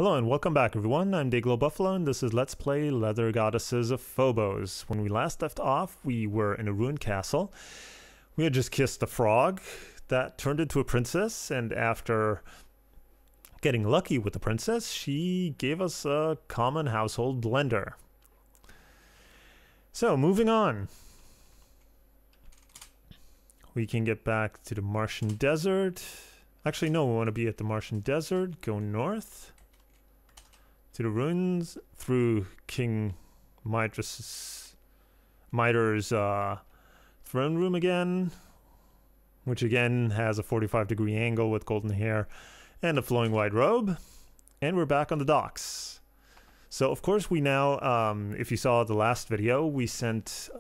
Hello and welcome back everyone, I'm Day-Glo Buffalo and this is Let's Play Leather Goddesses of Phobos. When we last left off, we were in a ruined castle. We had just kissed a frog that turned into a princess, and after getting lucky with the princess, she gave us a common household blender. So, moving on. We can get back to the Martian desert. Actually, no, we want to be at the Martian desert, go north to the ruins through King Mitr's throne room again, which again has a 45-degree angle with golden hair and a flowing white robe. And we're back on the docks. So of course we now, if you saw the last video, we sent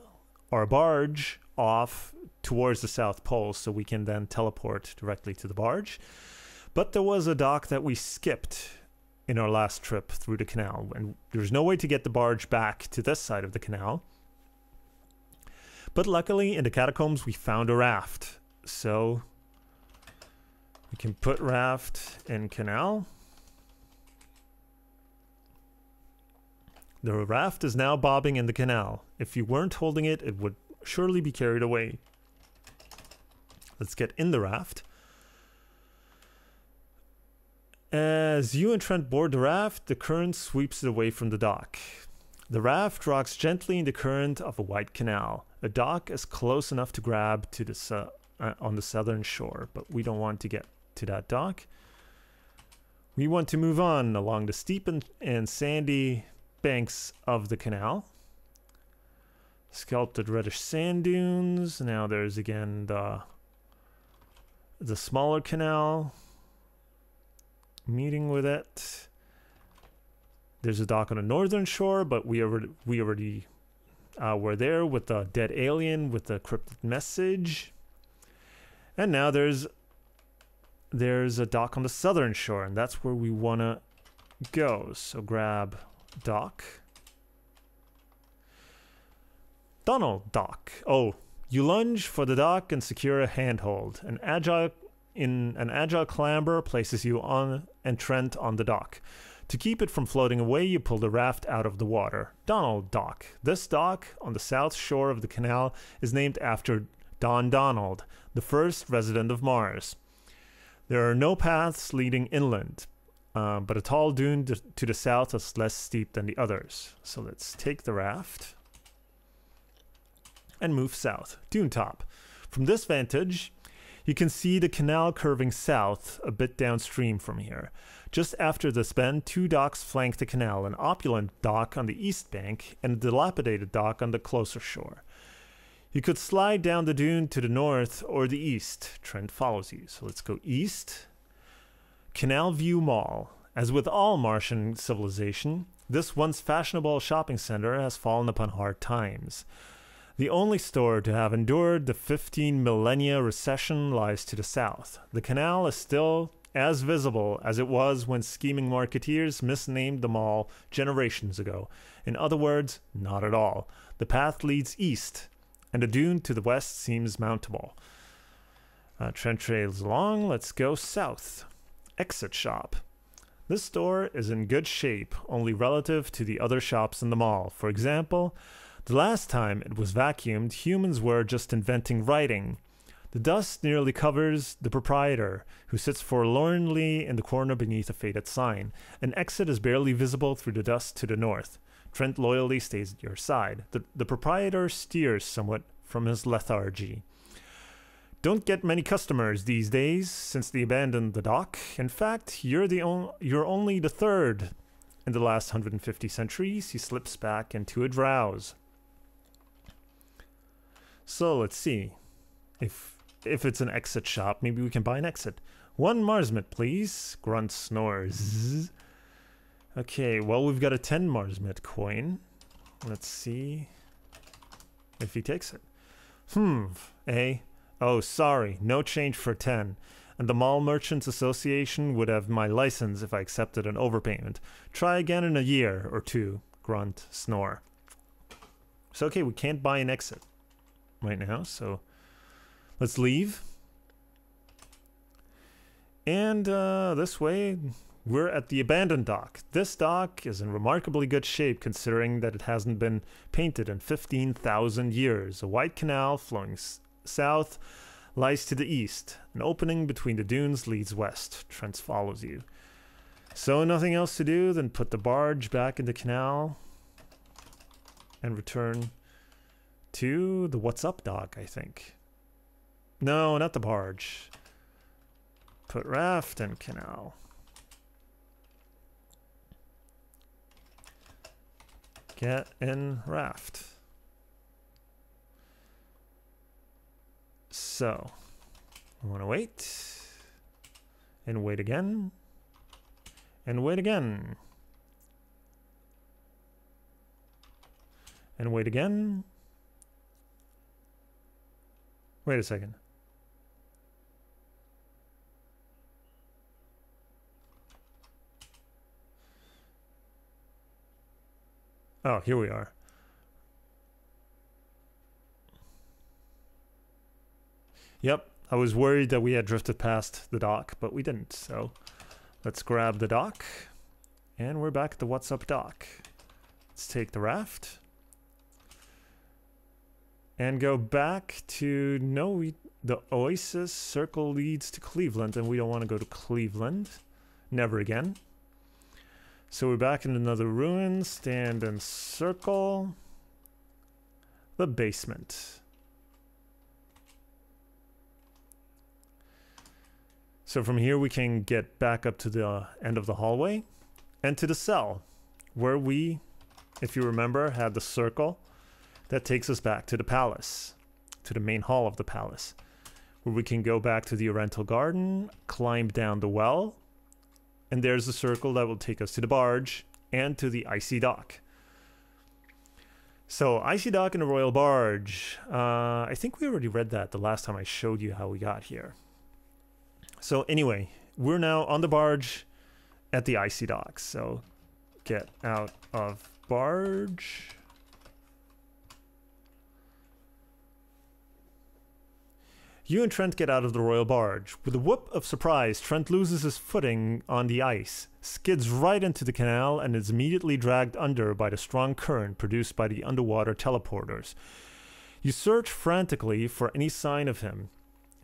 our barge off towards the South Pole so we can then teleport directly to the barge. But there was a dock that we skipped in our last trip through the canal, and there's no way to get the barge back to this side of the canal. But luckily in the catacombs we found a raft, so we can put raft in canal. The raft is now bobbing in the canal. If you weren't holding it, it would surely be carried away. Let's get in the raft. As you and Trent board the raft, the current sweeps it away from the dock. The raft rocks gently in the current of a wide canal. A dock is close enough to grab to the on the southern shore, but we don't want to get to that dock. We want to move on along the steep and sandy banks of the canal. Sculpted reddish sand dunes. Now there's again the smaller canal meeting with it. There's a dock on the northern shore, but we already were there with the dead alien with the cryptic message. And now there's a dock on the southern shore, and that's where we want to go. So grab dock. Donald dock. Oh, you lunge for the dock and secure a handhold. An agile clamber places you on and Trent on the dock. To keep it from floating away, you pull the raft out of the water. Donald dock. This dock on the south shore of the canal is named after Don Donald, the first resident of Mars. There are no paths leading inland, but a tall dune to the south is less steep than the others. So let's take the raft and move south. Dune top. From this vantage, you can see the canal curving south a bit downstream from here. Just after this bend, two docks flank the canal, an opulent dock on the east bank and a dilapidated dock on the closer shore. You could slide down the dune to the north or the east. Trent follows you. So let's go east. Canal View Mall. As with all Martian civilization, this once fashionable shopping center has fallen upon hard times. The only store to have endured the 15 millennia recession lies to the south. The canal is still as visible as it was when scheming marketeers misnamed the mall generations ago. In other words, not at all. The path leads east, and the dune to the west seems mountable. Trent trails along. Let's go south. Exit shop. This store is in good shape, only relative to the other shops in the mall. For example, the last time it was vacuumed, humans were just inventing writing. The dust nearly covers the proprietor, who sits forlornly in the corner beneath a faded sign. An exit is barely visible through the dust to the north. Trent loyally stays at your side. The proprietor steers somewhat from his lethargy. Don't get many customers these days since they abandoned the dock. In fact, you're only the third in the last 150 centuries. He slips back into a drowse. So let's see. If it's an exit shop, maybe we can buy an exit. One Marsmit, please. Grunt snores. Okay, well, we've got a 10 Marsmit coin. Let's see if he takes it. Oh, sorry, no change for 10. And the Mall Merchants Association would have my license if I accepted an overpayment. Try again in a year or two. Grunt snore. So, okay, we can't buy an exit right now, so let's leave. And this way we're at the abandoned dock. This dock is in remarkably good shape considering that it hasn't been painted in 15,000 years. A wide canal flowing south lies to the east. An opening between the dunes leads west. Trent follows you. So nothing else to do than put the barge back in the canal and return to the What's Up dock, I think. No, not the barge. Put raft and canal. Get in raft. So, I want to wait. And wait again. And wait again. And wait again. Wait a second. Oh, here we are. Yep, I was worried that we had drifted past the dock, but we didn't. So let's grab the dock. And we're back at the What's Up dock. Let's take the raft. And go back to... No, the Oasis circle leads to Cleveland, and we don't want to go to Cleveland. Never again. So we're back in another ruin. Stand and circle. The basement. So from here we can get back up to the end of the hallway and to the cell where we, if you remember, had the circle that takes us back to the palace, to the main hall of the palace, where we can go back to the Oriental Garden, climb down the well, and there's the circle that will take us to the barge and to the icy dock. So, icy dock and the royal barge. I think we already read that the last time I showed you how we got here. So anyway, we're now on the barge at the icy dock. So, get out of barge. You and Trent get out of the royal barge. With a whoop of surprise, Trent loses his footing on the ice, skids right into the canal, and is immediately dragged under by the strong current produced by the underwater teleporters. You search frantically for any sign of him,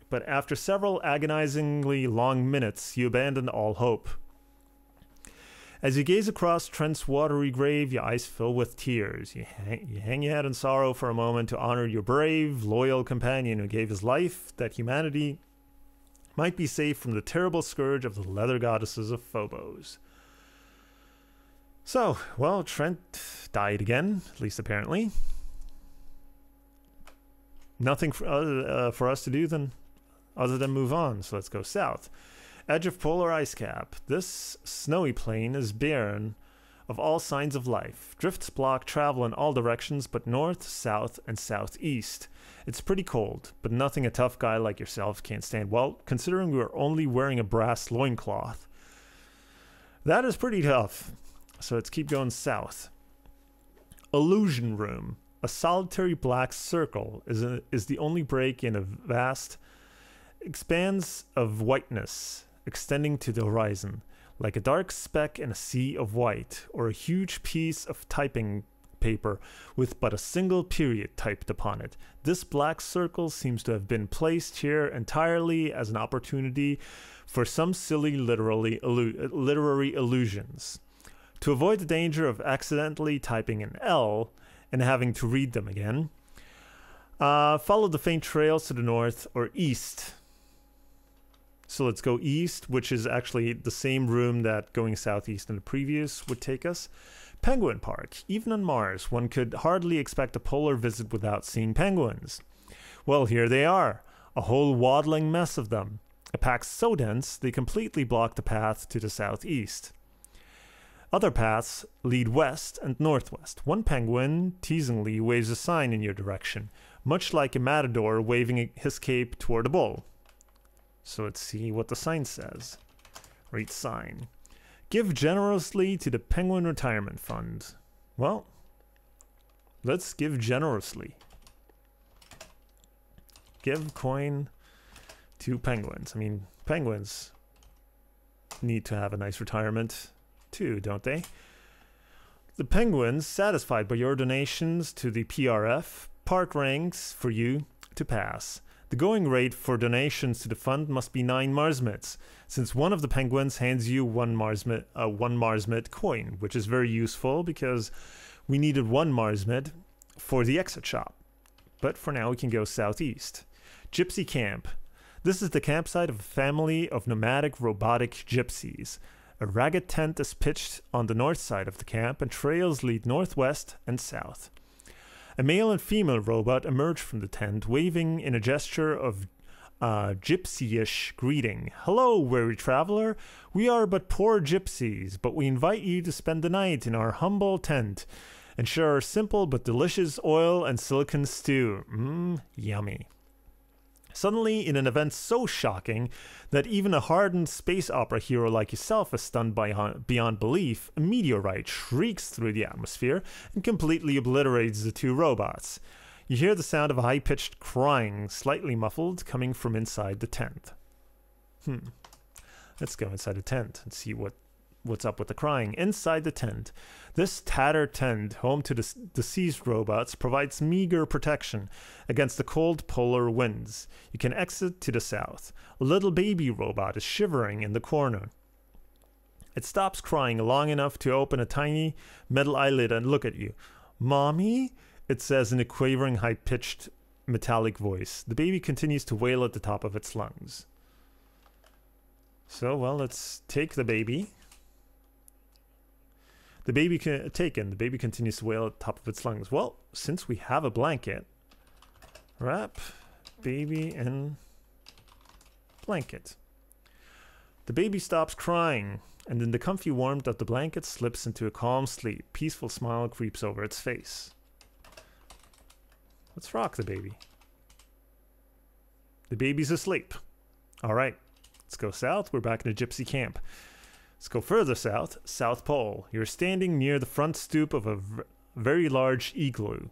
but after several agonizingly long minutes, you abandon all hope. As you gaze across Trent's watery grave, your eyes fill with tears. You hang your head in sorrow for a moment to honor your brave, loyal companion who gave his life that humanity might be saved from the terrible scourge of the leather goddesses of Phobos. So, well, Trent died again, at least apparently. Nothing for us to do other than move on, so let's go south. Edge of polar ice cap. This snowy plain is barren of all signs of life. Drifts block travel in all directions but north, south, and southeast. It's pretty cold, but nothing a tough guy like yourself can't stand. Well, considering we are only wearing a brass loincloth. That is pretty tough. So let's keep going south. Illusion room. A solitary black circle is the only break in a vast expanse of whiteness extending to the horizon, like a dark speck in a sea of white, or a huge piece of typing paper with but a single period typed upon it. This black circle seems to have been placed here entirely as an opportunity for some silly literary illusions. To avoid the danger of accidentally typing an L and having to read them again, follow the faint trails to the north or east. So let's go east, which is actually the same room that going southeast in the previous would take us. Penguin Park. Even on Mars, one could hardly expect a polar visit without seeing penguins. Well, here they are. A whole waddling mess of them. A pack so dense, they completely block the path to the southeast. Other paths lead west and northwest. One penguin teasingly waves a sign in your direction, much like a matador waving his cape toward a bull. So let's see what the sign says. Read sign. Give generously to the Penguin Retirement Fund. Well, let's give generously. Give coin to penguins. I mean, penguins need to have a nice retirement too, don't they? The penguins, satisfied by your donations to the PRF, part ranks for you to pass. The going rate for donations to the fund must be 9 marsmits, since one of the penguins hands you one marsmit coin, which is very useful because we needed 1 marsmit for the exit shop. But for now we can go southeast. Gypsy Camp. This is the campsite of a family of nomadic robotic gypsies. A ragged tent is pitched on the north side of the camp and trails lead northwest and south. A male and female robot emerge from the tent, waving in a gesture of gypsy-ish greeting. Hello, weary traveler. We are but poor gypsies, but we invite you to spend the night in our humble tent and share our simple but delicious oil and silicon stew. Yummy. Suddenly, in an event so shocking that even a hardened space opera hero like yourself is stunned beyond belief, a meteorite shrieks through the atmosphere and completely obliterates the 2 robots. You hear the sound of a high-pitched crying, slightly muffled, coming from inside the tent. Let's go inside the tent and see what's up with the crying. Inside the tent. This tattered tent, home to the deceased robots, provides meager protection against the cold polar winds. You can exit to the south. A little baby robot is shivering in the corner. It stops crying long enough to open a tiny metal eyelid and look at you. "Mommy?" it says in a quavering, high-pitched, metallic voice. The baby continues to wail at the top of its lungs. So, well, let's take the baby. The baby taken. The baby continues to wail at the top of its lungs. Well, since we have a blanket, wrap baby in blanket. The baby stops crying, and in the comfy warmth of the blanket slips into a calm sleep. Peaceful smile creeps over its face. Let's rock the baby. The baby's asleep. All right, let's go south. We're back in the gypsy camp. Let's go further south, South Pole. You're standing near the front stoop of a very large igloo.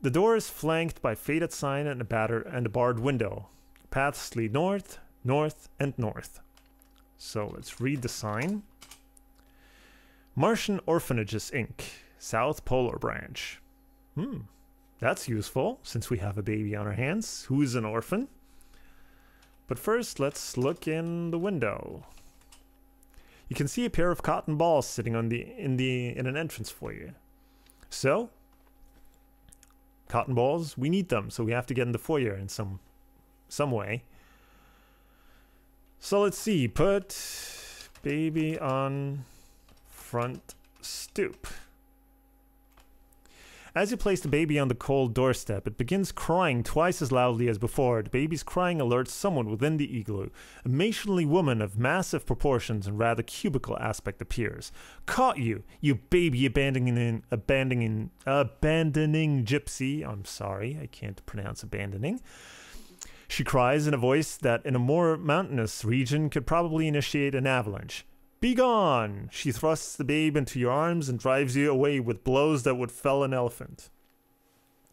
The door is flanked by a faded sign and a barred window. Paths lead north, north, and north. So let's read the sign. Martian Orphanages, Inc., South Polar Branch. That's useful, since we have a baby on our hands who is an orphan. But first, let's look in the window. You can see a pair of cotton balls sitting on in an entrance foyer. So, cotton balls, we need them, so we have to get in the foyer in some way. So let's see, put baby on front stoop. As you place the baby on the cold doorstep, it begins crying twice as loudly as before. The baby's crying alerts someone within the igloo. A matronly woman of massive proportions and rather cubical aspect appears. "Caught you, you baby abandoning gypsy." I'm sorry, I can't pronounce abandoning. She cries in a voice that in a more mountainous region could probably initiate an avalanche. "Be gone!" She thrusts the babe into your arms and drives you away with blows that would fell an elephant.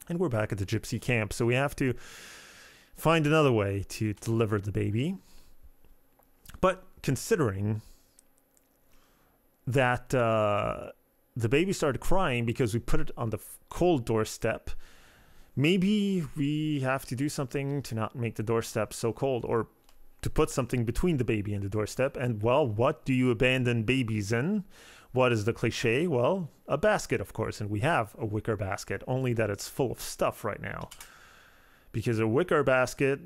And we're back at the gypsy camp, so we have to find another way to deliver the baby. But considering that the baby started crying because we put it on the cold doorstep, maybe we have to do something to not make the doorstep so cold, or to put something between the baby and the doorstep. And, well, what do you abandon babies in? What is the cliche? Well, a basket, of course. And we have a wicker basket, only that it's full of stuff right now. Because a wicker basket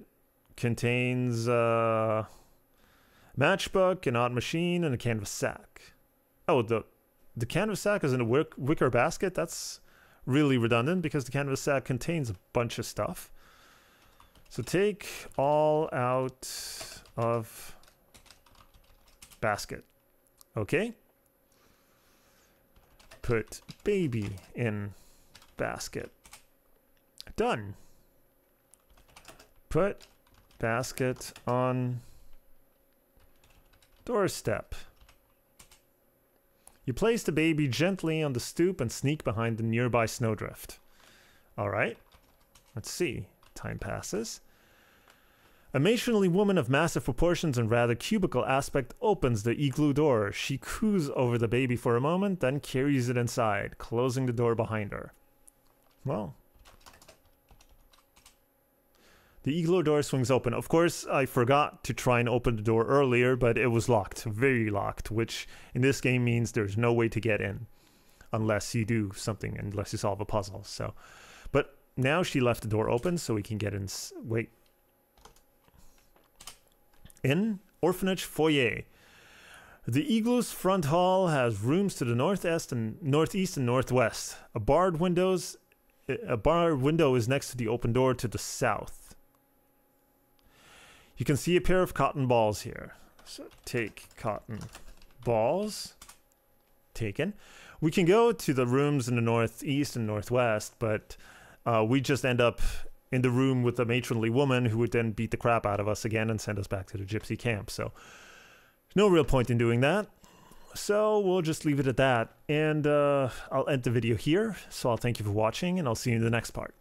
contains a matchbook, an odd machine, and a canvas sack. Oh, the canvas sack is in a wicker basket? That's really redundant because the canvas sack contains a bunch of stuff. So take all out of basket. Okay. Put baby in basket. Done. Put basket on doorstep. You place the baby gently on the stoop and sneak behind the nearby snowdrift. All right. Let's see. Time passes. A matronly woman of massive proportions and rather cubical aspect opens the igloo door. She coos over the baby for a moment, then carries it inside, closing the door behind her. Well, the igloo door swings open. Of course, I forgot to try and open the door earlier, but it was locked, very locked, which in this game means there's no way to get in unless you do something, unless you solve a puzzle. So, but now she left the door open so we can get in. Wait. In Orphanage Foyer. The igloo's front hall has rooms to the northeast and northwest. A barred window is next to the open door to the south. You can see a pair of cotton balls here. So take cotton balls. Taken. We can go to the rooms in the northeast and northwest, but we just end up in the room with a matronly woman who would then beat the crap out of us again and send us back to the gypsy camp. So no real point in doing that. So we'll just leave it at that. And I'll end the video here. So I'll thank you for watching, and I'll see you in the next part.